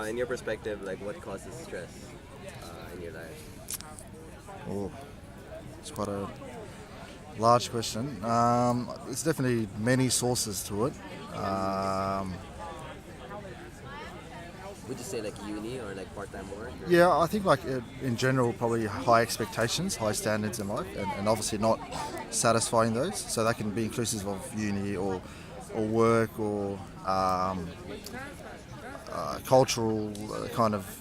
in your perspective, like what causes stress in your life? Oh, it's quite a large question. It's definitely many sources to it. Um, Would you say like uni or like part-time work? Or? yeah, I think like in general, probably high expectations, high standards in life, and obviously not satisfying those. So that can be inclusive of uni or work or cultural kind of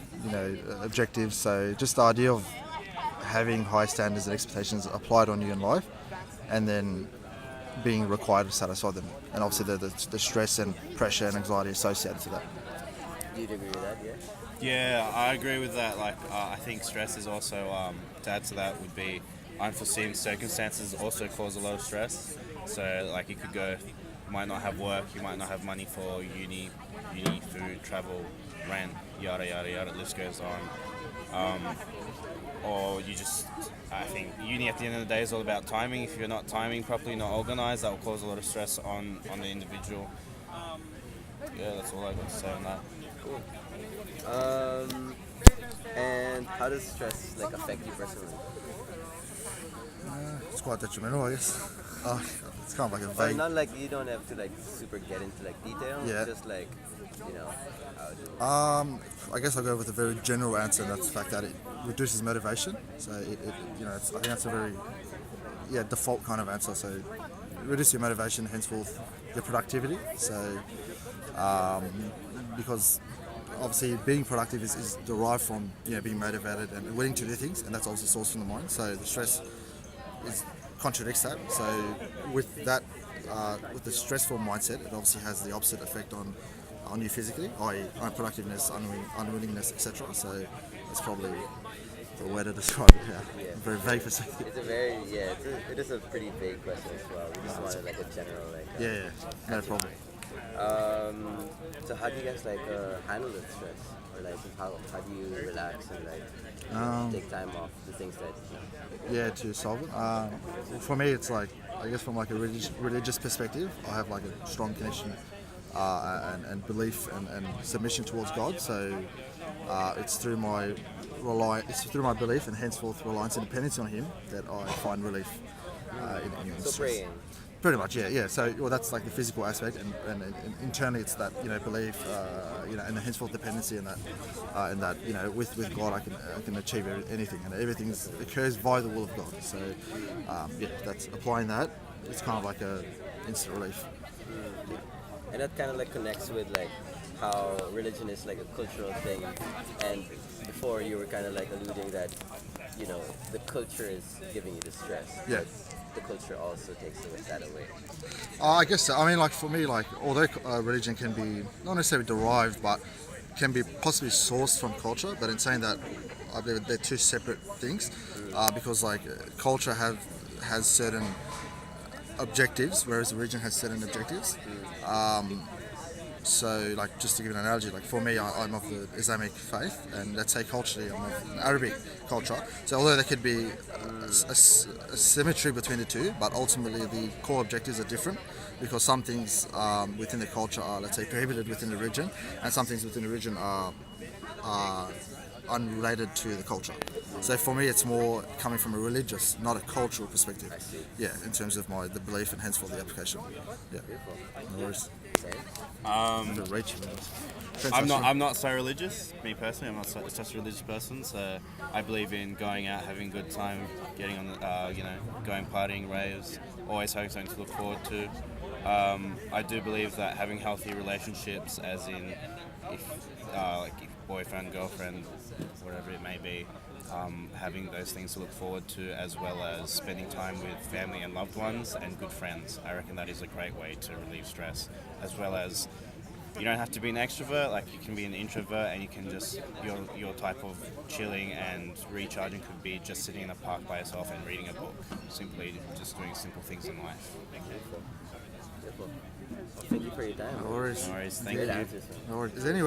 objectives. So just the idea of having high standards and expectations applied on you in life, and then being required to satisfy them, and obviously the stress and pressure and anxiety associated to that. Do you agree with that? Yeah. Yeah, I agree with that. Like, I think stress is also, to add to that, would be unforeseen circumstances also cause a lot of stress. So, like, you could go, you might not have work, you might not have money for uni, food, travel, rent, yada yada yada. The list goes on. Or you just, I think uni at the end of the day is all about timing. If you're not timing properly, not organized, that will cause a lot of stress on the individual. Yeah, that's all I got to say on that. Cool. And how does stress like affect you personally? It's quite detrimental, I guess. It's kind of like a Or vague. not like you don't have to like super get into like detail. Yeah. Just like you know how to. I guess I'll go with a very general answer, and that's the fact that it reduces motivation. So I think that's a very default kind of answer. So reduce your motivation, henceforth your productivity. So because obviously being productive is derived from being motivated and willing to do things, and that's also sourced from the mind. So the stress contradicts that. So with that, with the stressful mindset, it obviously has the opposite effect on you physically, i.e. unproductiveness, unwillingness, etc. So that's probably the way to describe it. Yeah. Very vague for saying. It's a very it is a pretty vague question as well. We just wanted like a general like. No problem. So how do you guys like handle the stress, or like how do you relax and like take time off the things that To solve it. For me, it's like, I guess from like a religious perspective, I have like a strong connection and belief and submission towards God. So it's through my belief and henceforth reliance and dependence on Him that I find relief in so stress. praying. Pretty much, yeah. So, that's like the physical aspect, and internally it's that belief, and the henceforth dependency in that with God I can achieve anything, and everything occurs via the will of God. So, that's applying that. It's kind of like a instant relief. And that kind of like connects with like how religion is like a cultural thing, and before you were kind of like alluding that the culture is giving you the stress. Yeah. But the culture also takes that away. I guess so. I mean, like for me, like although religion can be not necessarily derived, but can be possibly sourced from culture. But in saying that, I believe they're two separate things, because like culture has certain objectives, whereas religion has certain objectives. So, like, just to give an analogy, like for me, I'm of the Islamic faith, and let's say culturally, I'm of an Arabic culture. So, although there could be a symmetry between the two, but ultimately the core objectives are different, because some things within the culture are, let's say, prohibited within the religion, and some things within the religion are unrelated to the culture. So for me, it's more coming from a religious, not a cultural perspective. Yeah, in terms of the belief and henceforth the application. Yeah. No worries. I'm not so religious. Me personally, I'm not such a religious person. So I believe in going out, having a good time, getting on, going partying, raves, always having something to look forward to. I do believe that having healthy relationships, as in if boyfriend, girlfriend, whatever it may be, having those things to look forward to, as well as spending time with family and loved ones and good friends. I reckon that is a great way to relieve stress, as well as you don't have to be an extrovert, like you can be an introvert, and you can just, your type of chilling and recharging could be just sitting in a park by yourself and reading a book, simply just doing simple things in life. Beautiful. Well, thank you for your time. No worries. No worries, thank Great you. answers, man. No worries. Is there any